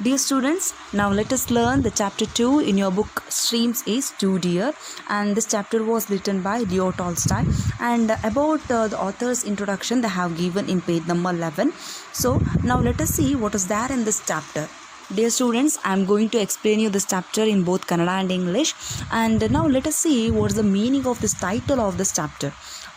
Dear students, now let us learn the chapter 2 in your book Streams is Too Dear, and this chapter was written by Leo Tolstoy, and about the author's introduction they have given in page number 11. So now let us see what is there in this chapter. Dear students, I am going to explain you this chapter in both Kannada and English, and now let us see what is the meaning of this title of this chapter.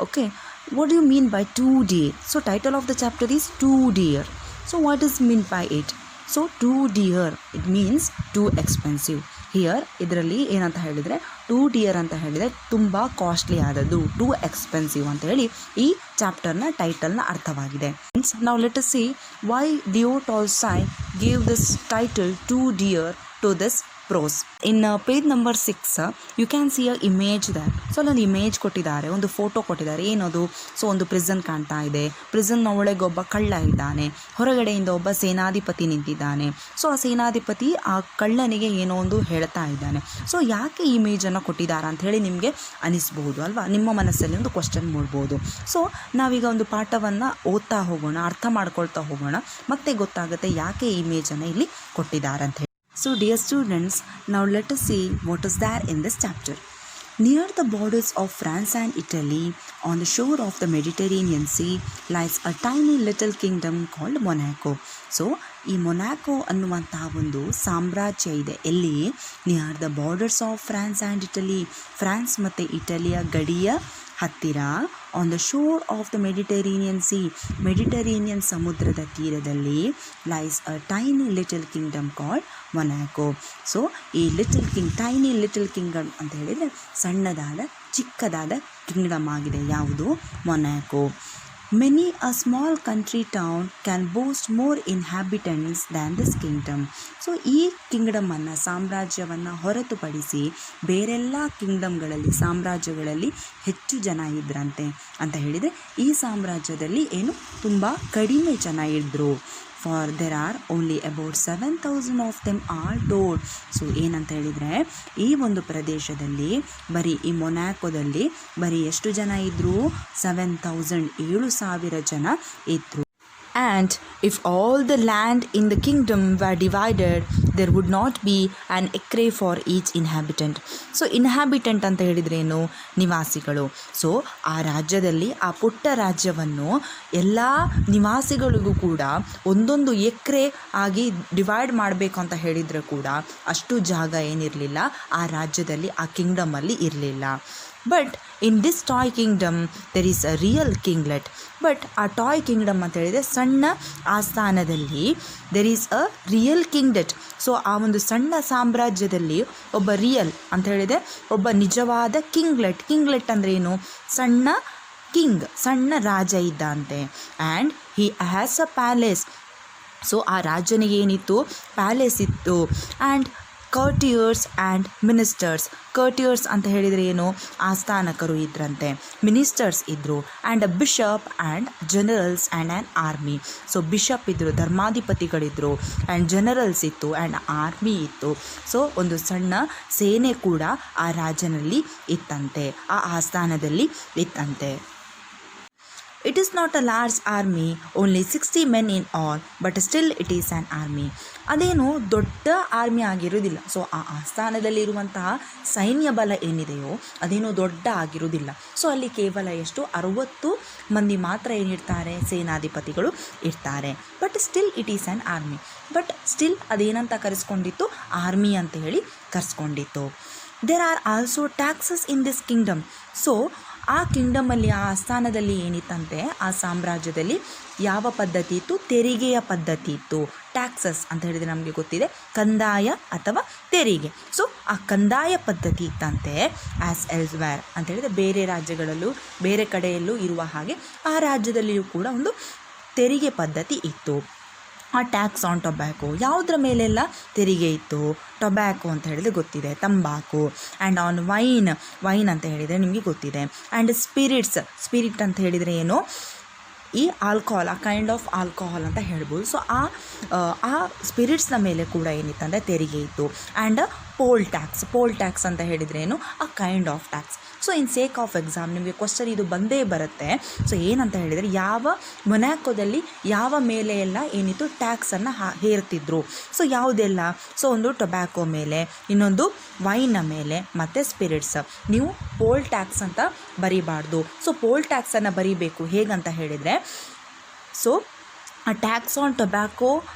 Okay, what do you mean by too dear? So title of the chapter is Too Dear. So what is meant by it? So two dear it means two expensive. Here ಇದರಲ್ಲಿ ಏನಂತ ಹೇಳಿದರೆ two dear ಅಂತ ಹೇಳಿದರೆ ತುಂಬ costly ಆದದ್ದು, two expensive ಅಂತ ಹೇಳಿ ಈ ಚಾಪ್ಟರ್ನ ಟೈಟಲ್ನ ಅರ್ಥವಾಗಿದೆ. ನಾವು let us see why Leo Tolstoy gave this title to dear to this prose. In page number 6 you can see a image that. So ಅಲ್ಲೊಂದು ಇಮೇಜ್ ಕೊಟ್ಟಿದ್ದಾರೆ, ಒಂದು ಫೋಟೋ ಕೊಟ್ಟಿದ್ದಾರೆ. ಏನದು? ಸೊ ಒಂದು ಪ್ರಿಸನ್ ಕಾಣ್ತಾ ಇದೆ. ಪ್ರಿಸನ್ನ ಒಳಗೆ ಒಬ್ಬ ಕಳ್ಳ ಇದ್ದಾನೆ, ಹೊರಗಡೆಯಿಂದ ಒಬ್ಬ ಸೇನಾಧಿಪತಿ ನಿಂತಿದ್ದಾನೆ. ಸೊ ಆ ಸೇನಾಧಿಪತಿ ಆ ಕಳ್ಳನಿಗೆ ಏನೋ ಒಂದು ಹೇಳ್ತಾ ಇದ್ದಾನೆ. ಸೊ ಯಾಕೆ ಈ ಇಮೇಜನ್ನು ಕೊಟ್ಟಿದ್ದಾರೆ ಅಂತ ಹೇಳಿ ನಿಮಗೆ ಅನಿಸ್ಬಹುದು ಅಲ್ವಾ? ನಿಮ್ಮ ಮನಸ್ಸಲ್ಲಿ ಒಂದು ಕ್ವಶನ್ ಮೂಡ್ಬೋದು. ಸೊ ನಾವೀಗ ಒಂದು ಪಾಠವನ್ನು ಓದ್ತಾ ಹೋಗೋಣ, ಅರ್ಥ ಮಾಡ್ಕೊಳ್ತಾ ಹೋಗೋಣ, ಮತ್ತೆ ಗೊತ್ತಾಗುತ್ತೆ ಯಾಕೆ ಈ ಇಮೇಜನ್ನು ಇಲ್ಲಿ ಕೊಟ್ಟಿದ್ದಾರೆ ಅಂತ ಹೇಳಿ. So dear students, now let us see what is there in this chapter. Near the borders of France and Italy, on the shore of the Mediterranean Sea, lies a tiny little kingdom called Monaco. So ಈ Monaco ಅನ್ನುವಂತಹ ಒಂದು ಸಾಮ್ರಾಜ್ಯ ಇದೆ. ಎಲ್ಲಿ? Near the borders of France and Italy, France ಮತ್ತು ಇಟಲಿಯ ಗಡಿಯ ಹತ್ತಿರ, on the shore of the Mediterranean sea, Mediterranean ಸಮುದ್ರದ ತೀರದಲ್ಲಿ, lies a tiny little kingdom called Monaco. So ಈ ಟೈನಿ ಲಿಟಲ್ ಕಿಂಗ್ಡಮ್ ಅಂತ ಹೇಳಿದರೆ ಸಣ್ಣದಾದ ಚಿಕ್ಕದಾದ ಕಿಂಗ್ಡಮ್ ಆಗಿದೆ. ಯಾವುದು? Monaco. Many a small country town can boast more inhabitants than this kingdom. So ಈ ಕಿಂಗ್ಡಮನ್ನು, ಸಾಮ್ರಾಜ್ಯವನ್ನು ಹೊರತುಪಡಿಸಿ ಬೇರೆಲ್ಲ ಕಿಂಗ್ಡಮ್ಗಳಲ್ಲಿ, ಸಾಮ್ರಾಜ್ಯಗಳಲ್ಲಿ ಹೆಚ್ಚು ಜನ ಇದ್ರಂತೆ ಅಂತ ಹೇಳಿದರೆ ಈ ಸಾಮ್ರಾಜ್ಯದಲ್ಲಿ ಏನು ತುಂಬ ಕಡಿಮೆ ಜನ ಇದ್ದರು. For there are only about 7,000 of them are told. So ಏನಂತ ಹೇಳಿದರೆ ಈ ಒಂದು ಪ್ರದೇಶದಲ್ಲಿ ಬರೀ ಈ ಮೊನಾಕೋದಲ್ಲಿ ಬರೀ ಎಷ್ಟು ಜನ ಇದ್ದರು? 7,000, 7,000 ಜನ ಇದ್ದರು. And if all the land in the kingdom were divided, there would not be an acre for each inhabitant. So inhabitant ಅಂತ ಹೇಳಿದ್ರೇನು? ನಿವಾಸಿಗಳು. ಸೊ ಆ ರಾಜ್ಯದಲ್ಲಿ, ಆ ಪುಟ್ಟ ರಾಜ್ಯವನ್ನು ಎಲ್ಲ ನಿವಾಸಿಗಳಿಗೂ ಕೂಡ ಒಂದೊಂದು ಎಕರೆ ಆಗಿ ಡಿವೈಡ್ ಮಾಡಬೇಕು ಅಂತ ಹೇಳಿದರೆ ಕೂಡ ಅಷ್ಟು ಜಾಗ ಏನಿರಲಿಲ್ಲ ಆ ರಾಜ್ಯದಲ್ಲಿ, ಆ ಕಿಂಗ್ಡಮಲ್ಲಿ ಇರಲಿಲ್ಲ. But in this toy kingdom there is a real kinglet. But ಆ ಟಾಯ್ ಕಿಂಗ್ಡಮ್ ಅಂತ ಹೇಳಿದರೆ ಸಣ್ಣ ಆಸ್ಥಾನದಲ್ಲಿ there is a real kinglet. So ಆ ಒಂದು ಸಣ್ಣ ಸಾಮ್ರಾಜ್ಯದಲ್ಲಿ ಒಬ್ಬ ರಿಯಲ್ ಅಂತ ಹೇಳಿದರೆ ಒಬ್ಬ ನಿಜವಾದ ಕಿಂಗ್ಲೆಟ್ ಅಂದರೆ ಏನು? ಸಣ್ಣ ರಾಜ ಇದ್ದಂತೆ. And he has a palace. So ಆ ರಾಜನಿಗೆ ಏನಿತ್ತು? ಪ್ಯಾಲೇಸ್ ಇತ್ತು. And ಕರ್ಟಿಯರ್ಸ್ and ministers. ಕರ್ಟಿಯರ್ಸ್ ಅಂತ ಹೇಳಿದರೆ ಏನು? ಆಸ್ಥಾನಕರು ಇದ್ರಂತೆ. ಮಿನಿಸ್ಟರ್ಸ್ ಇದ್ದರು. And a bishop and generals and an army. So bishop ಇದ್ದರು, ಧರ್ಮಾಧಿಪತಿಗಳಿದ್ದರು, ಆ್ಯಂಡ್ ಜನರಲ್ಸ್ ಇತ್ತು, ಆ್ಯಂಡ್ ಆರ್ಮಿ ಇತ್ತು. ಸೊ ಒಂದು ಸಣ್ಣ ಸೇನೆ ಕೂಡ ಆ ರಾಜನಲ್ಲಿ ಇತ್ತಂತೆ, ಆ ಆಸ್ಥಾನದಲ್ಲಿ ಇತ್ತಂತೆ. It is not a large army, only 60 men in all, but still it is an army. ಅದೇನು ದೊಡ್ಡ ಆರ್ಮಿ ಆಗಿರೋದಿಲ್ಲ. ಸೊ ಆ ಆಸ್ಥಾನದಲ್ಲಿರುವಂತಹ ಸೈನ್ಯ ಬಲ ಏನಿದೆಯೋ ಅದೇನು ದೊಡ್ಡ ಆಗಿರೋದಿಲ್ಲ. ಸೊ ಅಲ್ಲಿ ಕೇವಲ ಎಷ್ಟು? 60 ಮಂದಿ ಮಾತ್ರ ಏನಿರ್ತಾರೆ? ಸೇನಾಧಿಪತಿಗಳು ಇರ್ತಾರೆ. But still it is an army. But still ಅದೇನಂತ ಕರೆಸ್ಕೊಂಡಿತ್ತು? ಆರ್ಮಿ ಅಂತ ಹೇಳಿ ಕರೆಸ್ಕೊಂಡಿತ್ತು. There are also taxes in this kingdom. So ಆ ಕಿಂಗ್ಡಮಲ್ಲಿ, ಆ ಆಸ್ಥಾನದಲ್ಲಿ ಏನಿತ್ತಂತೆ, ಆ ಸಾಮ್ರಾಜ್ಯದಲ್ಲಿ ಯಾವ ಪದ್ಧತಿ ಇತ್ತು? ತೆರಿಗೆಯ ಪದ್ಧತಿ ಇತ್ತು. ಟ್ಯಾಕ್ಸಸ್ ಅಂತ ಹೇಳಿದರೆ ನಮಗೆ ಗೊತ್ತಿದೆ, ಕಂದಾಯ ಅಥವಾ ತೆರಿಗೆ. ಸೊ ಆ ಕಂದಾಯ ಪದ್ಧತಿ ಇತ್ತಂತೆ. ಆ್ಯಸ್ ಎಲ್ಸ್ವೇರ್ ಅಂತ ಹೇಳಿದರೆ ಬೇರೆ ರಾಜ್ಯಗಳಲ್ಲೂ, ಬೇರೆ ಕಡೆಯಲ್ಲೂ ಇರುವ ಹಾಗೆ ಆ ರಾಜ್ಯದಲ್ಲಿಯೂ ಕೂಡ ಒಂದು ತೆರಿಗೆ ಪದ್ಧತಿ ಇತ್ತು. ಆ ಟ್ಯಾಕ್ಸ್ ಆನ್ ಟೊಬ್ಯಾಕೋ, ಯಾವುದರ ಮೇಲೆಲ್ಲ ತೆರಿಗೆ ಇತ್ತು? ಟೊಬ್ಯಾಕೋ ಅಂತ ಹೇಳಿದರೆ ಗೊತ್ತಿದೆ, ತಂಬಾಕು. ಆ್ಯಂಡ್ ಆನ್ ವೈನ್ ಅಂತ ಹೇಳಿದರೆ ನಿಮಗೆ ಗೊತ್ತಿದೆ. ಆ್ಯಂಡ್ ಸ್ಪಿರಿಟ್ ಅಂತ ಹೇಳಿದರೆ ಏನು? ಈ ಆಲ್ಕೋಹಾಲ್, ಆ ಕೈಂಡ್ ಆಫ್ ಆಲ್ಕೋಹಾಲ್ ಅಂತ ಹೇಳ್ಬೋದು. ಸೊ ಆ ಸ್ಪಿರಿಟ್ಸ್ನ ಮೇಲೆ ಕೂಡ ಏನಿತ್ತಂದರೆ ತೆರಿಗೆ ಇತ್ತು. ಆ್ಯಂಡ್ ಪೋಲ್ ಟ್ಯಾಕ್ಸ್ ಅಂತ ಹೇಳಿದ್ರೇನು, a kind of tax. So in sake of exam ನಿಮಗೆ ಕ್ವಶನ್ ಇದು ಬಂದೇ ಬರುತ್ತೆ. ಸೊ ಏನಂತ ಹೇಳಿದರೆ, ಯಾವ ಮೊನಾಕೋದಲ್ಲಿ ಯಾವ ಮೇಲೆ ಎಲ್ಲ ಏನಿತ್ತು ಟ್ಯಾಕ್ಸನ್ನು ಹೇರ್ತಿದ್ರು. ಸೊ ಯಾವುದೆಲ್ಲ, ಸೊ ಒಂದು ಟೊಬ್ಯಾಕೋ ಮೇಲೆ, ಇನ್ನೊಂದು ವೈನ್ನ ಮೇಲೆ, ಮತ್ತು ಸ್ಪಿರಿಟ್ಸ್. ನೀವು ಪೋಲ್ ಟ್ಯಾಕ್ಸ್ ಅಂತ ಬರೀಬಾರ್ದು. ಸೊ ಪೋಲ್ ಟ್ಯಾಕ್ಸನ್ನು ಬರೀಬೇಕು ಹೇಗಂತ ಹೇಳಿದರೆ, so a tax on tobacco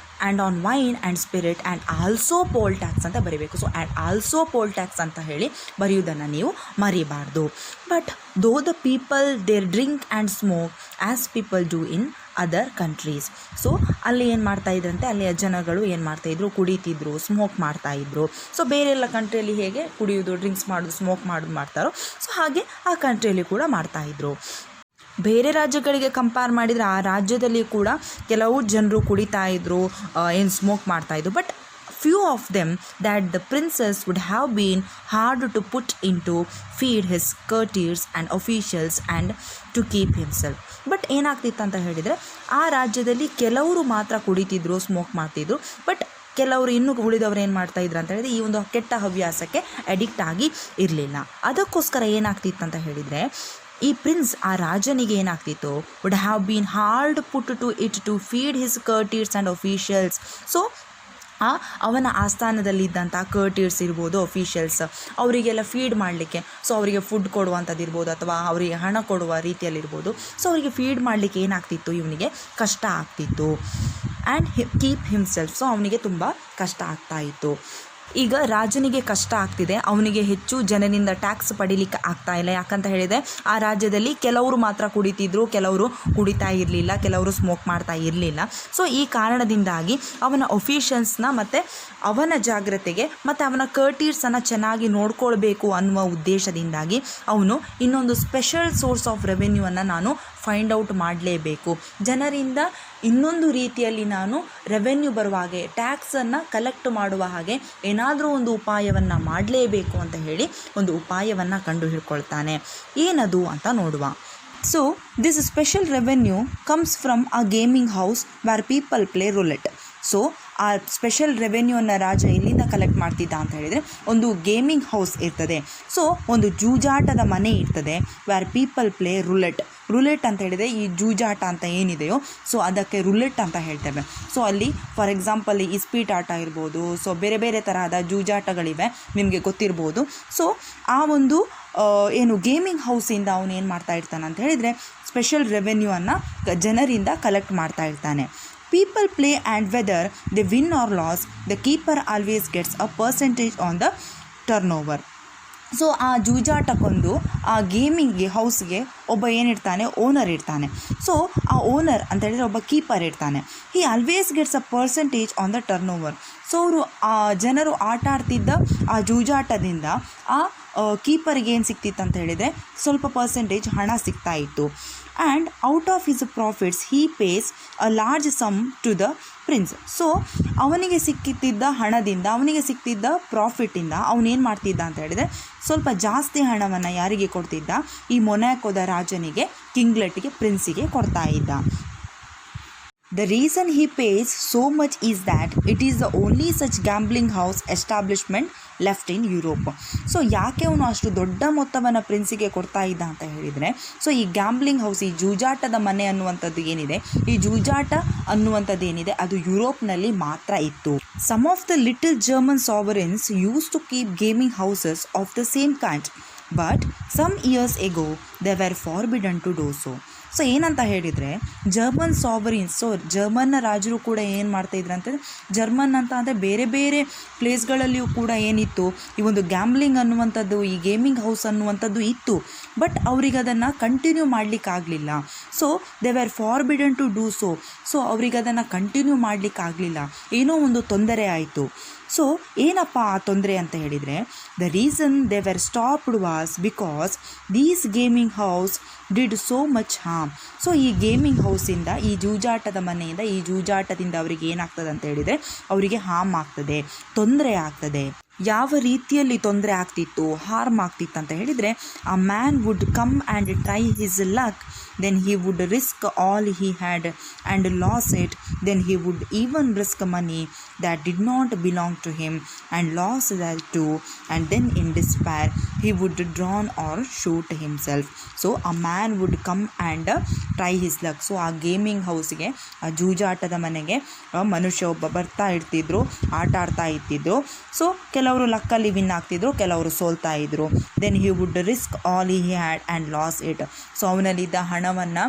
and on wine and spirit and also poll tax ಅಂತ ಬರೀಬೇಕು. So and also poll tax ಅಂತ ಹೇಳಿ ಬರೆಯುವುದನ್ನು ನೀವು ಮರಿಬಾರ್ದು. But though the people there drink and smoke as people do in other countries. So ಅಲ್ಲಿ ಏನು ಮಾಡ್ತಾಯಿದ್ರಂತೆ, ಅಲ್ಲಿಯ ಜನಗಳು ಏನು ಮಾಡ್ತಾಯಿದ್ರು, ಕುಡಿತಿದ್ರು, ಸ್ಮೋಕ್ ಮಾಡ್ತಾಯಿದ್ರು. ಸೊ ಬೇರೆಲ್ಲ ಕಂಟ್ರಿಯಲ್ಲಿ ಹೇಗೆ ಕುಡಿಯೋದು, ಡ್ರಿಂಕ್ಸ್ ಮಾಡೋದು, ಸ್ಮೋಕ್ ಮಾಡೋದು ಮಾಡ್ತಾರೋ, ಸೊ ಹಾಗೆ ಆ ಕಂಟ್ರಿಯಲ್ಲಿ ಕೂಡ ಮಾಡ್ತಾಯಿದ್ರು. ಬೇರೆ ರಾಜ್ಯಗಳಿಗೆ ಕಂಪೇರ್ ಮಾಡಿದರೆ ಆ ರಾಜ್ಯದಲ್ಲಿ ಕೂಡ ಕೆಲವು ಜನರು ಕುಡಿತಾ ಇದ್ದರು, ಏನು ಸ್ಮೋಕ್ ಮಾಡ್ತಾಯಿದ್ರು. But few of them that the princes would have been hard to put into feed his courtiers and officials and to keep himself. But ಏನಾಗ್ತಿತ್ತು ಅಂತ ಹೇಳಿದರೆ, ಆ ರಾಜ್ಯದಲ್ಲಿ ಕೆಲವರು ಮಾತ್ರ ಕುಡಿತಿದ್ರು, ಸ್ಮೋಕ್ ಮಾಡ್ತಿದ್ರು. ಬಟ್ ಕೆಲವರು ಇನ್ನೂ ಉಳಿದವರು ಏನು ಮಾಡ್ತಾಯಿದ್ರು ಅಂತ ಹೇಳಿದರೆ, ಈ ಒಂದು ಕೆಟ್ಟ ಹವ್ಯಾಸಕ್ಕೆ ಅಡಿಕ್ಟ್ ಆಗಿ ಇರಲಿಲ್ಲ. ಅದಕ್ಕೋಸ್ಕರ ಏನಾಗ್ತಿತ್ತು ಅಂತ ಹೇಳಿದರೆ, ಈ ಪ್ರಿನ್ಸ್, ಆ ರಾಜನಿಗೆ ಏನಾಗ್ತಿತ್ತು, would have been hard put to it to feed his courtiers and officials. So ಅವನ ಆಸ್ಥಾನದಲ್ಲಿದ್ದಂಥ ಕರ್ಟಿಯರ್ಸ್ ಇರ್ಬೋದು, ಅಫಿಷಿಯಲ್ಸ್, ಅವರಿಗೆಲ್ಲ ಫೀಡ್ ಮಾಡಲಿಕ್ಕೆ, ಸೊ ಅವರಿಗೆ ಫುಡ್ ಕೊಡುವಂಥದ್ದು ಇರ್ಬೋದು, ಅಥವಾ ಅವರಿಗೆ ಹಣ ಕೊಡುವ ರೀತಿಯಲ್ಲಿರ್ಬೋದು. ಸೊ ಅವರಿಗೆ ಫೀಡ್ ಮಾಡಲಿಕ್ಕೆ ಏನಾಗ್ತಿತ್ತು, ಇವನಿಗೆ ಕಷ್ಟ ಆಗ್ತಿತ್ತು. ಆ್ಯಂಡ್ ಕೀಪ್ ಹಿಮ್ಸೆಲ್ಫ್, ಸೊ ಅವನಿಗೆ ತುಂಬ ಕಷ್ಟ ಆಗ್ತಾಯಿತ್ತು. ಈಗ ರಾಜನಿಗೆ ಕಷ್ಟ ಆಗ್ತಿದೆ, ಅವನಿಗೆ ಹೆಚ್ಚು ಜನರಿಂದ ಟ್ಯಾಕ್ಸ್ ಪಡೀಲಿಕ್ಕೆ ಆಗ್ತಾ ಇಲ್ಲ. ಯಾಕಂತ ಹೇಳಿದರೆ, ಆ ರಾಜ್ಯದಲ್ಲಿ ಕೆಲವರು ಮಾತ್ರ ಕುಡಿತಿದ್ರು, ಕೆಲವರು ಕುಡಿತಾ ಇರಲಿಲ್ಲ, ಕೆಲವರು ಸ್ಮೋಕ್ ಮಾಡ್ತಾ ಇರಲಿಲ್ಲ. ಸೊ ಈ ಕಾರಣದಿಂದಾಗಿ ಅವನ ಒಫಿಷಿಯಲ್ಸ್ನ ಮತ್ತು ಅವನ ಜಾಗ್ರತೆಗೆ ಮತ್ತು ಅವನ ಕರ್ಟಿಯರ್ಸನ್ನು ಚೆನ್ನಾಗಿ ನೋಡ್ಕೊಳ್ಬೇಕು ಅನ್ನುವ ಉದ್ದೇಶದಿಂದಾಗಿ ಅವನು ಇನ್ನೊಂದು ಸ್ಪೆಷಲ್ ಸೋರ್ಸ್ ಆಫ್ ರೆವೆನ್ಯೂವನ್ನು ನಾನು ಫೈಂಡ್ ಔಟ್ ಮಾಡಲೇಬೇಕು, ಜನರಿಂದ ಇನ್ನೊಂದು ರೀತಿಯಲ್ಲಿ ನಾನು ರೆವೆನ್ಯೂ ಬರುವ ಹಾಗೆ, ಟ್ಯಾಕ್ಸನ್ನು ಕಲೆಕ್ಟ್ ಮಾಡುವ ಹಾಗೆ ಏನಾದರೂ ಒಂದು ಉಪಾಯವನ್ನು ಮಾಡಲೇಬೇಕು ಅಂತ ಹೇಳಿ ಒಂದು ಉಪಾಯವನ್ನು ಕಂಡು ಹಿಡ್ಕೊಳ್ತಾನೆ. ಏನದು ಅಂತ ನೋಡುವ. So this special revenue comes from a gaming house where people play roulette. So ಆ ಸ್ಪೆಷಲ್ ರೆವೆನ್ಯೂವನ್ನು ರಾಜ ಎಲ್ಲಿಂದ ಕಲೆಕ್ಟ್ ಮಾಡ್ತಿದ್ದ ಅಂತ ಹೇಳಿದರೆ, ಒಂದು ಗೇಮಿಂಗ್ ಹೌಸ್ ಇರ್ತದೆ, ಸೊ ಒಂದು ಜೂಜಾಟದ ಮನೆ ಇರ್ತದೆ, ವೇರ್ ಪೀಪಲ್ ಪ್ಲೇ ರೂಲೆಟ್ ಅಂತ ಹೇಳಿದರೆ ಈ ಜೂಜಾಟ ಅಂತ ಏನಿದೆಯೋ, ಸೊ ಅದಕ್ಕೆ ರೂಲೆಟ್ ಅಂತ ಹೇಳ್ತೇವೆ. ಸೊ ಅಲ್ಲಿ ಫಾರ್ ಎಕ್ಸಾಂಪಲ್ ಈ ಸ್ಪೀಟ್ ಆಟ ಇರ್ಬೋದು, ಸೊ ಬೇರೆ ಬೇರೆ ತರಹದ ಜೂಜಾಟಗಳಿವೆ, ನಿಮಗೆ ಗೊತ್ತಿರ್ಬೋದು. ಸೊ ಆ ಒಂದು ಏನು ಗೇಮಿಂಗ್ ಹೌಸಿಂದ ಅವನು ಏನು ಮಾಡ್ತಾ ಇರ್ತಾನೆ ಅಂತ ಹೇಳಿದರೆ, ಸ್ಪೆಷಲ್ ರೆವೆನ್ಯೂವನ್ನು ಜನರಿಂದ ಕಲೆಕ್ಟ್ ಮಾಡ್ತಾ ಇರ್ತಾನೆ. People play and whether they win or lose, the keeper always gets a percentage on the turnover. So ಆ ಜೂಜಾಟಕ್ಕೊಂದು, ಆ ಗೇಮಿಂಗ್ಗೆ ಹೌಸ್ಗೆ ಒಬ್ಬ ಏನಿರ್ತಾನೆ, ಓನರ್ ಇರ್ತಾನೆ. ಸೊ ಆ ಓನರ್ ಅಂತ ಹೇಳಿದರೆ ಒಬ್ಬ ಕೀಪರ್ ಇರ್ತಾನೆ. He always gets a percentage on the turn-over. So ಅವರು ಆ ಜನರು ಆಟ ಆಡ್ತಿದ್ದ ಆ ಜೂಜಾಟದಿಂದ ಆ ಕೀಪರ್ಗೆ ಏನು ಸಿಕ್ತಿತ್ತು ಅಂತ ಹೇಳಿದರೆ, ಸ್ವಲ್ಪ ಪರ್ಸೆಂಟೇಜ್ ಹಣ ಸಿಗ್ತಾ ಇತ್ತು. And out of his profits he pays a large sum to the prince. So ಅವನಿಗೆ ಸಿಕ್ಕಿದ್ದ ಹಣದಿಂದ, ಅವನಿಗೆ ಸಿಕ್ತಿದ್ದ ಪ್ರಾಫಿಟ್ಟಿಂದ ಅವನೇನು ಮಾಡ್ತಿದ್ದ ಅಂತ ಹೇಳಿದರೆ, ಸ್ವಲ್ಪ ಜಾಸ್ತಿ ಹಣವನ್ನು ಯಾರಿಗೆ ಕೊಡ್ತಿದ್ದ, ಈ ಮೊನಾಕೋದ ರಾಜನಿಗೆ, ಕಿಂಗ್ಲೆಟ್ಗೆ, ಪ್ರಿನ್ಸಿಗೆ ಕೊಡ್ತಾ ಇದ್ದ. The reason he pays so much is that it is the only such gambling house establishment left in Europe. So ಯಾಕೆ ಅವನು ಅಷ್ಟು ದೊಡ್ಡ ಮೊತ್ತವನ್ನು ಪ್ರಿನ್ಸಿಗೆ ಕೊಡ್ತಾ ಇದ್ದ ಅಂತ ಹೇಳಿದರೆ, ಸೊ ಈ ಗ್ಯಾಂಬ್ಲಿಂಗ್ ಹೌಸ್, ಈ ಜೂಜಾಟದ ಮನೆ ಅನ್ನುವಂಥದ್ದು ಏನಿದೆ, ಈ ಜೂಜಾಟ ಅನ್ನುವಂಥದ್ದು ಏನಿದೆ, ಅದು ಯುರೋಪ್ನಲ್ಲಿ ಮಾತ್ರ ಇತ್ತು. Some of the little German sovereigns use to keep gaming houses of the same kind, but some years ago they were forbidden to do so. So ಏನಂತ ಹೇಳಿದರೆ, ಜರ್ಮನ್ ಸಾವರಿನ್ಸ್, ಸೊ ಜರ್ಮನ್ನ ರಾಜರು ಕೂಡ ಏನು ಮಾಡ್ತಾಯಿದ್ರು ಅಂತಂದರೆ, ಜರ್ಮನ್ ಅಂತ ಅಂದರೆ ಬೇರೆ ಬೇರೆ ಪ್ಲೇಸ್ಗಳಲ್ಲಿಯೂ ಕೂಡ ಏನಿತ್ತು, ಈ ಒಂದು ಗ್ಯಾಂಬ್ಲಿಂಗ್ ಅನ್ನುವಂಥದ್ದು, ಈ ಗೇಮಿಂಗ್ ಹೌಸ್ ಅನ್ನುವಂಥದ್ದು ಇತ್ತು. ಬಟ್ ಅವ್ರಿಗೆ ಅದನ್ನು ಕಂಟಿನ್ಯೂ ಮಾಡಲಿಕ್ಕಾಗಲಿಲ್ಲ. So they were forbidden to do so. So ಅವ್ರಿಗೆ ಅದನ್ನು ಕಂಟಿನ್ಯೂ ಮಾಡಲಿಕ್ಕಾಗಲಿಲ್ಲ, ಏನೋ ಒಂದು ತೊಂದರೆ ಆಯಿತು. ಸೊ ಏನಪ್ಪ ಆ ತೊಂದರೆ ಅಂತ ಹೇಳಿದರೆ, the reason they were stopped was because these gaming house did so much harm. So ಈ ಗೇಮಿಂಗ್ ಹೌಸಿಂದ, ಈ ಜೂಜಾಟದ ಮನೆಯಿಂದ, ಈ ಜೂಜಾಟದಿಂದ ಅವರಿಗೆ ಏನಾಗ್ತದೆ ಅಂತ ಹೇಳಿದರೆ, ಅವರಿಗೆ ಹಾರ್ಮ್ ಆಗ್ತದೆ, ತೊಂದರೆ ಆಗ್ತದೆ. ಯಾವ ರೀತಿಯಲ್ಲಿ ತೊಂದರೆ ಆಗ್ತಿತ್ತು, ಹಾರ್ಮ್ ಆಗ್ತಿತ್ತು ಅಂತ ಹೇಳಿದರೆ, a man would come and try his luck, then he would risk all he had and lost it, then he would even risk money that did not belong to him and lost that too, and then in despair he would drown or shoot himself. So a man would come and try his luck. So ಆ gaming ಹೌಸ್ಗೆ, ಆ ಜೂಜಾಟದ ಮನೆಗೆ ಮನುಷ್ಯ ಒಬ್ಬ ಬರ್ತಾ ಇರ್ತಿದ್ರು, ಆಟ ಆಡ್ತಾ ಇರ್ತಿದ್ರು. ಸೊ ಕೆಲವರು ಲಕ್ಕಲ್ಲಿ ವಿನ್ ಆಗ್ತಿದ್ರು, ಕೆಲವರು ಸೋಲ್ತಾ ಇದ್ರು. Then he would risk all he had and lose it. So ಅವನಲ್ಲಿದ್ದ ಹಣವನ್ನು,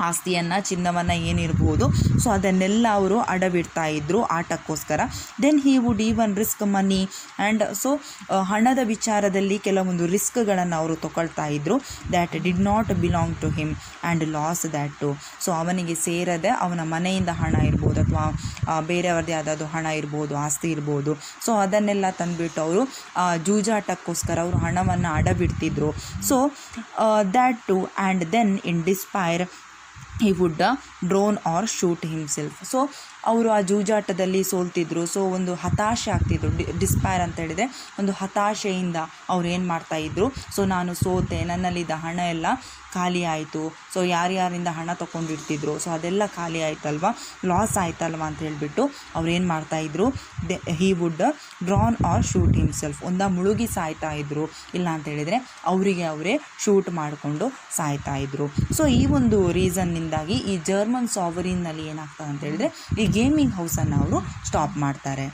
ಆಸ್ತಿಯನ್ನು, ಚಿನ್ನವನ್ನು ಏನಿರ್ಬೋದು, ಸೊ ಅದನ್ನೆಲ್ಲ ಅವರು ಅಡವಿಡ್ತಾ ಇದ್ದರು ಆಟಕ್ಕೋಸ್ಕರ. Then he would even risk money and so ಹಣದ ವಿಚಾರದಲ್ಲಿ ಕೆಲವೊಂದು ರಿಸ್ಕ್ಗಳನ್ನು ಅವರು ತಗೊಳ್ತಾ ಇದ್ದರು. That did not belong to him and lose that too. So ಅವನಿಗೆ ಸೇರದೆ ಅವನ ಮನೆಯಿಂದ ಹಣ ಇರ್ಬೋದು, ಅಥವಾ ಬೇರೆಯವ್ರದ್ದೇ ಯಾವುದಾದ್ರು ಹಣ ಇರ್ಬೋದು, ಆಸ್ತಿ ಇರ್ಬೋದು. ಸೊ ಅದನ್ನೆಲ್ಲ ತಂದುಬಿಟ್ಟು ಅವರು ಜೂಜಾಟಕ್ಕೋಸ್ಕರ ಅವರು ಹಣವನ್ನು ಅಡಬಿಡ್ತಿದ್ರು. So that too and then in despair he would drown or shoot himself. So ಅವರು ಆ ಜೂಜಾಟದಲ್ಲಿ ಸೋಲ್ತಿದ್ರು. ಸೊ ಒಂದು ಹತಾಶೆ ಆಗ್ತಿದ್ರು. ಡಿಸ್ಪೈರ್ ಅಂತ ಹೇಳಿದರೆ ಒಂದು ಹತಾಶೆಯಿಂದ ಅವ್ರು ಏನು ಮಾಡ್ತಾಯಿದ್ರು, ಸೊ ನಾನು ಸೋತೆ, ನನ್ನಲ್ಲಿದ್ದ ಹಣ ಎಲ್ಲ ಖಾಲಿ ಆಯಿತು. ಸೊ ಯಾರ್ಯಾರಿಂದ ಹಣ ತೊಗೊಂಡಿರ್ತಿದ್ರು, ಸೊ ಅದೆಲ್ಲ ಖಾಲಿ ಆಯ್ತಲ್ವ, ಲಾಸ್ ಆಯ್ತಲ್ವ ಅಂತ ಹೇಳಿಬಿಟ್ಟು ಅವ್ರು ಏನು ಮಾಡ್ತಾಯಿದ್ರು, he would drown or shoot himself. ಮುಳುಗಿ ಸಾಯ್ತಾಯಿದ್ರು, ಇಲ್ಲ ಅಂತ ಹೇಳಿದರೆ ಅವರಿಗೆ ಅವರೇ ಶೂಟ್ ಮಾಡಿಕೊಂಡು ಸಾಯ್ತಾಯಿದ್ರು. ಸೊ ಈ ಒಂದು ರೀಸನ್ನಿಂದಾಗಿ ಈ ಜರ್ಮನ್ ಸಾವರಿನ್ನಲ್ಲಿ ಏನಾಗ್ತದೆ ಅಂತ ಹೇಳಿದರೆ ಈ ಗೇಮಿಂಗ್ ಹೌಸನ್ನು ಅವರು ಸ್ಟಾಪ್ ಮಾಡ್ತಾರೆ.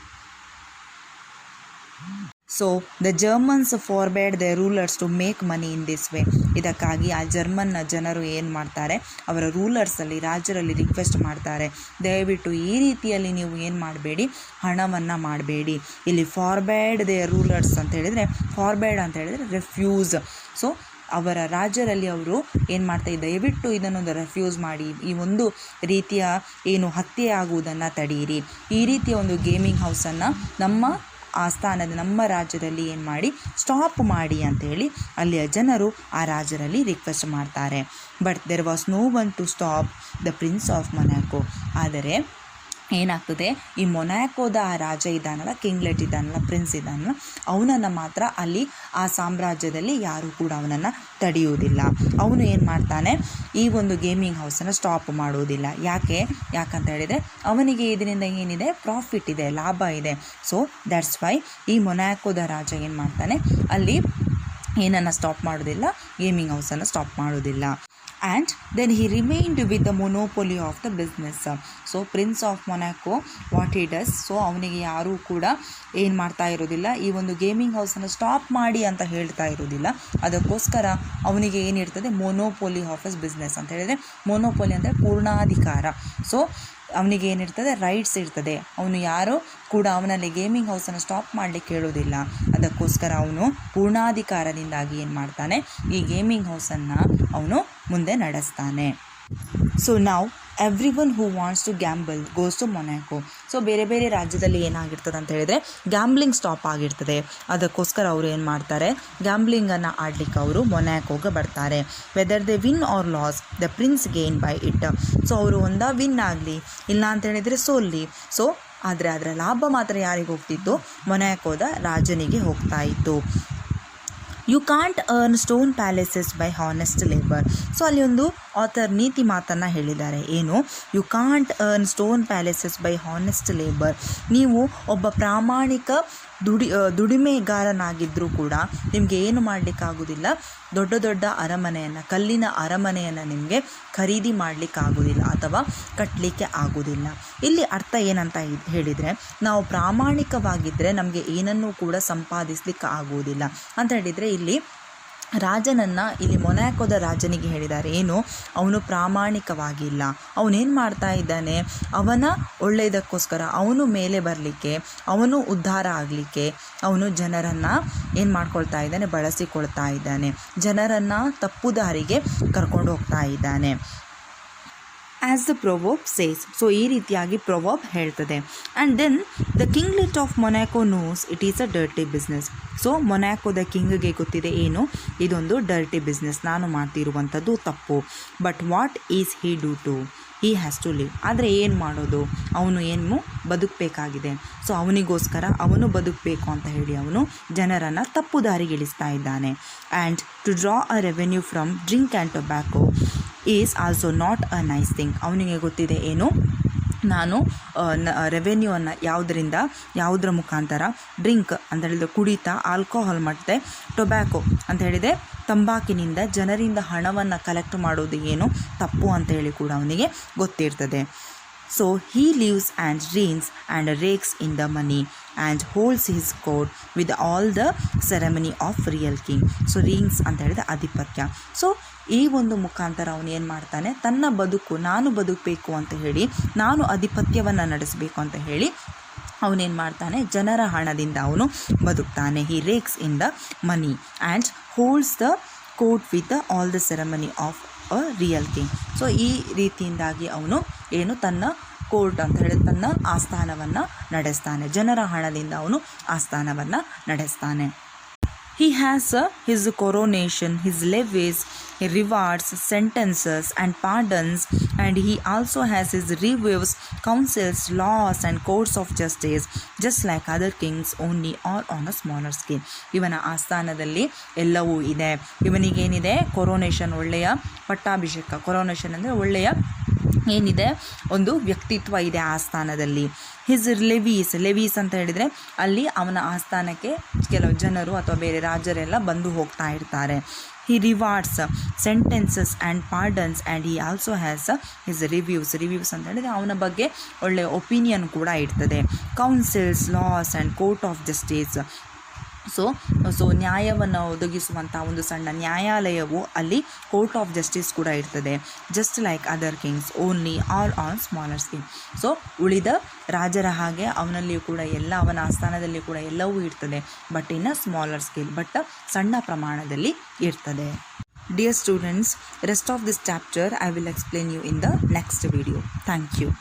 So the Germans forbade the rulers to make money in this way. ಇದಕ್ಕಾಗಿ ಆ ಜರ್ಮನ್ನ ಜನರು ಏನು ಮಾಡ್ತಾರೆ, ಅವರ ರೂಲರ್ಸಲ್ಲಿ, ರಾಜರಲ್ಲಿ ರಿಕ್ವೆಸ್ಟ್ ಮಾಡ್ತಾರೆ, ದಯವಿಟ್ಟು ಈ ರೀತಿಯಲ್ಲಿ ನೀವು ಏನು ಮಾಡಬೇಡಿ, ಹಣವನ್ನು ಮಾಡಬೇಡಿ. ಇಲ್ಲಿ ಫಾರ್ಬೇಡ್ ದ ರೂಲರ್ಸ್ ಅಂತ ಹೇಳಿದರೆ, ಫಾರ್ಬೇಡ್ ಅಂತ ಹೇಳಿದರೆ ರೆಫ್ಯೂಸ್. ಸೊ ಅವರ ರಾಜ್ಯರಲ್ಲಿ ಅವರು ಏನು ಮಾಡ್ತಾಯಿದ್ದಾರೆ, ದಯವಿಟ್ಟು ಇದನ್ನೊಂದು ರೆಫ್ಯೂಸ್ ಮಾಡಿ, ಈ ಒಂದು ರೀತಿಯ ಏನು ಹತ್ಯೆ ಆಗುವುದನ್ನು ತಡೆಯಿರಿ, ಈ ರೀತಿಯ ಒಂದು ಗೇಮಿಂಗ್ ಹೌಸನ್ನು ನಮ್ಮ ಆಸ್ಥಾನದ, ನಮ್ಮ ರಾಜ್ಯದಲ್ಲಿ ಏನು ಮಾಡಿ, ಸ್ಟಾಪ್ ಮಾಡಿ ಅಂಥೇಳಿ ಅಲ್ಲಿಯ ಜನರು ಆ ರಾಜರಲ್ಲಿ ರಿಕ್ವೆಸ್ಟ್ ಮಾಡ್ತಾರೆ. But there was no one to stop the prince of Monaco. ಆದರೆ ಏನಾಗ್ತದೆ, ಈ ಮೊನಾಕೋದ ಆ ರಾಜ ಇದ್ದಾನಲ್ಲ, ಕಿಂಗ್ಲೆಟ್ ಇದ್ದಾನಲ್ಲ, ಪ್ರಿನ್ಸ್ ಇದ್ದಾನಲ್ಲ, ಅವನನ್ನು ಮಾತ್ರ ಅಲ್ಲಿ ಆ ಸಾಮ್ರಾಜ್ಯದಲ್ಲಿ ಯಾರೂ ಕೂಡ ಅವನನ್ನು ತಡೆಯುವುದಿಲ್ಲ. ಅವನು ಏನು ಮಾಡ್ತಾನೆ, ಈ ಒಂದು ಗೇಮಿಂಗ್ ಹೌಸನ್ನು ಸ್ಟಾಪ್ ಮಾಡುವುದಿಲ್ಲ. ಯಾಕಂತ ಹೇಳಿದರೆ ಅವನಿಗೆ ಇದರಿಂದ ಏನಿದೆ, ಪ್ರಾಫಿಟ್ ಇದೆ, ಲಾಭ ಇದೆ. ಸೊ ದ್ಯಾಟ್ಸ್ ವೈ ಈ ಮೊನಾಕೋದ ರಾಜ ಏನು ಮಾಡ್ತಾನೆ, ಅಲ್ಲಿ ಏನನ್ನು ಸ್ಟಾಪ್ ಮಾಡೋದಿಲ್ಲ, ಗೇಮಿಂಗ್ ಹೌಸನ್ನು ಸ್ಟಾಪ್ ಮಾಡೋದಿಲ್ಲ. and then he remained with the monopoly of the business. So Prince of Monaco, what he does, so ಅವನಿಗೆ ಯಾರೂ ಕೂಡ ಏನು ಮಾಡ್ತಾ ಇರೋದಿಲ್ಲ, ಈ ಒಂದು ಗೇಮಿಂಗ್ ಹೌಸನ್ನು ಸ್ಟಾಪ್ ಮಾಡಿ ಅಂತ ಹೇಳ್ತಾ ಇರೋದಿಲ್ಲ. ಅದಕ್ಕೋಸ್ಕರ ಅವನಿಗೆ ಏನಿರ್ತದೆ, ಮೊನೋಪೊಲಿ ಆಫ್ ಹಿಸ್ ಬಿಸ್ನೆಸ್ ಅಂತ ಹೇಳಿದರೆ, ಮೊನೋಪೊಲಿ ಅಂದರೆ ಪೂರ್ಣಾಧಿಕಾರ. ಸೊ ಅವನಿಗೆ ಏನಿರ್ತದೆ, ರೈಟ್ಸ್ ಇರ್ತದೆ. ಅವನು ಯಾರು ಕೂಡ ಅವನಲ್ಲಿ ಗೇಮಿಂಗ್ ಹೌಸನ್ನು ಸ್ಟಾಪ್ ಮಾಡಲಿಕ್ಕೆ ಹೇಳೋದಿಲ್ಲ. ಅದಕ್ಕೋಸ್ಕರ ಅವನು ಪೂರ್ಣಾಧಿಕಾರದಿಂದಾಗಿ ಏನು ಮಾಡ್ತಾನೆ, ಈ ಗೇಮಿಂಗ್ ಹೌಸನ್ನು ಅವನು ಮುಂದೆ ನಡೆಸ್ತಾನೆ. ಸೊ ನಾವು everyone who wants to gamble goes to Monaco. So ಬೇರೆ ಬೇರೆ ರಾಜ್ಯದಲ್ಲಿ ಏನಾಗಿರ್ತದೆ ಅಂತ ಹೇಳಿದರೆ, ಗ್ಯಾಂಬ್ಲಿಂಗ್ ಸ್ಟಾಪ್ ಆಗಿರ್ತದೆ. ಅದಕ್ಕೋಸ್ಕರ ಅವರು ಏನು ಮಾಡ್ತಾರೆ, ಗ್ಯಾಂಬ್ಲಿಂಗನ್ನು ಆಡಲಿಕ್ಕೆ ಅವರು ಮೊನಾಕೋಗೆ ಬರ್ತಾರೆ. Whether they win or lose the prince gains by it. So ಅವರು ಒಂದಾ ವಿನ್ ಆಗಲಿ, ಇಲ್ಲ ಅಂತ ಹೇಳಿದರೆ ಸೋಲ್ಲಿ. ಸೊ ಆದರೆ ಅದರ ಲಾಭ ಮಾತ್ರ ಯಾರಿಗೆ ಹೋಗ್ತಿತ್ತು, ಮೊನಾಕೋದ ರಾಜನಿಗೆ ಹೋಗ್ತಾ ಇತ್ತು. You can't earn stone palaces by honest labour. So ಅಲ್ಲಿ ಒಂದು ಆಥರ್ ನೀತಿ ಮಾತನ್ನು ಹೇಳಿದ್ದಾರೆ. ಏನು, you can't earn stone palaces by honest labour. ನೀವು ಒಬ್ಬ ಪ್ರಾಮಾಣಿಕ ದುಡಿಮೆಗಾರನಾಗಿದ್ದರೂ ಕೂಡ ನಿಮಗೆ ಏನು ಮಾಡಲಿಕ್ಕಾಗೋದಿಲ್ಲ, ದೊಡ್ಡ ದೊಡ್ಡ ಅರಮನೆಯನ್ನು, ಕಲ್ಲಿನ ಅರಮನೆಯನ್ನು ನಿಮಗೆ ಖರೀದಿ ಮಾಡಲಿಕ್ಕಾಗೋದಿಲ್ಲ ಅಥವಾ ಕಟ್ಟಲಿಕ್ಕೆ ಆಗೋದಿಲ್ಲ. ಇಲ್ಲಿ ಅರ್ಥ ಏನಂತ ಹೇಳಿದರೆ, ನಾವು ಪ್ರಾಮಾಣಿಕವಾಗಿದ್ದರೆ ನಮಗೆ ಏನನ್ನೂ ಕೂಡ ಸಂಪಾದಿಸಲಿಕ್ಕೆ ಆಗುವುದಿಲ್ಲ ಅಂತ ಹೇಳಿದರೆ, ಇಲ್ಲಿ ರಾಜನನ್ನು, ಇಲ್ಲಿ ಮೊನಾಕೋದ ರಾಜನಿಗೆ ಹೇಳಿದ್ದಾರೆ ಏನು, ಅವನು ಪ್ರಾಮಾಣಿಕವಾಗಿಲ್ಲ. ಅವನೇನು ಮಾಡ್ತಾ ಇದ್ದಾನೆ, ಅವನ ಒಳ್ಳೆಯದಕ್ಕೋಸ್ಕರ, ಅವನು ಮೇಲೆ ಬರಲಿಕ್ಕೆ, ಅವನು ಉದ್ಧಾರ ಆಗಲಿಕ್ಕೆ ಅವನು ಜನರನ್ನು ಏನು ಮಾಡ್ಕೊಳ್ತಾ ಇದ್ದಾನೆ, ಬಳಸಿಕೊಳ್ತಾ ಇದ್ದಾನೆ, ಜನರನ್ನು ತಪ್ಪು ದಾರಿಗೆ ಕರ್ಕೊಂಡು ಹೋಗ್ತಾ ಇದ್ದಾನೆ. As the proverb says. So ಈ ರೀತಿಯಾಗಿ ಪ್ರೊವರ್ಬ್ ಹೇಳ್ತದೆ. And then the kinglet of Monaco knows it is a dirty business. So ಮೊನಾಕೋದ ಕಿಂಗ್ಗೆ ಗೊತ್ತಿದೆ ಏನು, ಇದೊಂದು ಡರ್ಟಿ ಬಿಸ್ನೆಸ್, ನಾನು ಮಾಡ್ತಿರುವಂಥದ್ದು ತಪ್ಪು. But what is he do to, he has to live. ಆದರೆ ಏನು ಮಾಡೋದು, ಅವನು ಏನು ಬದುಕಬೇಕಾಗಿದೆ. ಸೊ ಅವನಿಗೋಸ್ಕರ ಅವನು ಬದುಕಬೇಕು ಅಂತ ಹೇಳಿ ಅವನು ಜನರನ್ನು ತಪ್ಪು ದಾರಿಗಿಳಿಸ್ತಾ ಇದ್ದಾನೆ. And to draw a revenue from drink and tobacco is also not a nice thing. ಅವನಿಗೆ ಗೊತ್ತಿದೆ ಏನು, ನಾನು ರೆವೆನ್ಯೂವನ್ನು ಯಾವುದರ ಮುಖಾಂತರ, ಡ್ರಿಂಕ್ ಅಂತ ಹೇಳಿದರೆ ಕುಡಿತ, ಆಲ್ಕೋಹಾಲ್ ಮತ್ತು ಟೊಬ್ಯಾಕೋ ಅಂತ ಹೇಳಿದರೆ ತಂಬಾಕಿನಿಂದ ಜನರಿಂದ ಹಣವನ್ನು ಕಲೆಕ್ಟ್ ಮಾಡೋದು ಏನು ತಪ್ಪು ಅಂತ ಹೇಳಿ ಕೂಡ ಅವನಿಗೆ ಗೊತ್ತಿರ್ತದೆ. So he leaves and dreams and rakes in the money and holds his court with all the ceremony of real king. So rings ಅಂತ ಹೇಳಿದರೆ ಆಧಿಪತ್ಯ. ಸೊ ಈ ಒಂದು ಮುಖಾಂತರ ಅವನು ಏನು ಮಾಡ್ತಾನೆ, ತನ್ನ ಬದುಕು, ನಾನು ಬದುಕಬೇಕು ಅಂತ ಹೇಳಿ, ನಾನು ಆಧಿಪತ್ಯವನ್ನು ನಡೆಸಬೇಕು ಅಂತ ಹೇಳಿ ಅವನೇನು ಮಾಡ್ತಾನೆ, ಜನರ ಹಣದಿಂದ ಅವನು ಬದುಕ್ತಾನೆ. He rakes in the money and holds the court with all the ceremony of a real king. So ಈ ರೀತಿಯಿಂದಾಗಿ ಅವನು ಏನು, ತನ್ನ ಕೋರ್ಟ್ ಅಂತ ಹೇಳಿ ತನ್ನ ಆಸ್ಥಾನವನ್ನು ನಡೆಸ್ತಾನೆ. ಜನರ ಹಣದಿಂದ ಅವನು ಆಸ್ಥಾನವನ್ನು ನಡೆಸ್ತಾನೆ. He has his coronation, his levies, rewards, sentences and pardons, and he also has his reviews, councils, laws and courts of justice, just like other kings, only or on a smaller scale. ಇವನ ಆಸ್ಥಾನದಲ್ಲಿ ಎಲ್ಲವೂ ಇದೆ. ಇವನಿಗೇನಿದೆ, ಕೊರೋನೇಷನ್, ಒಳ್ಳೆಯ ಪಟ್ಟಾಭಿಷೇಕ. ಕೊರೋನೇಷನ್ ಅಂದರೆ ಒಳ್ಳೆಯ ಏನಿದೆ, ಒಂದು ವ್ಯಕ್ತಿತ್ವ ಇದೆ ಆಸ್ಥಾನದಲ್ಲಿ. ಹಿಸ್ ಲೆವೀಸ್ ಅಂತ ಹೇಳಿದರೆ ಅಲ್ಲಿ ಅವನ ಆಸ್ಥಾನಕ್ಕೆ ಕೆಲವು ಜನರು ಅಥವಾ ಬೇರೆ ರಾಜರೆಲ್ಲ ಬಂದು ಹೋಗ್ತಾ ಇರ್ತಾರೆ. He rewards, sentences and pardons and he also has his reviews ಅಂತ ಹೇಳಿದರೆ ಅವನ ಬಗ್ಗೆ ಒಳ್ಳೆಯ ಒಪಿನಿಯನ್ ಕೂಡ ಇರ್ತದೆ. Councils, laws and court of justice. So ನ್ಯಾಯವನ್ನು ಒದಗಿಸುವಂಥ ಒಂದು ಸಣ್ಣ ನ್ಯಾಯಾಲಯವು ಅಲ್ಲಿ ಕೋರ್ಟ್ ಆಫ್ ಜಸ್ಟಿಸ್ ಕೂಡ ಇರ್ತದೆ. Just like other Kings, only all on smaller scale. So ಉಳಿದ ರಾಜರ ಹಾಗೆ ಅವನಲ್ಲಿಯೂ ಕೂಡ ಅವನ ಆಸ್ಥಾನದಲ್ಲಿ ಕೂಡ ಎಲ್ಲವೂ ಇರ್ತದೆ, but in a smaller scale, but ಸಣ್ಣ ಪ್ರಮಾಣದಲ್ಲಿ ಇರ್ತದೆ. Dear students, rest of this chapter I will explain you in the next video. Thank you.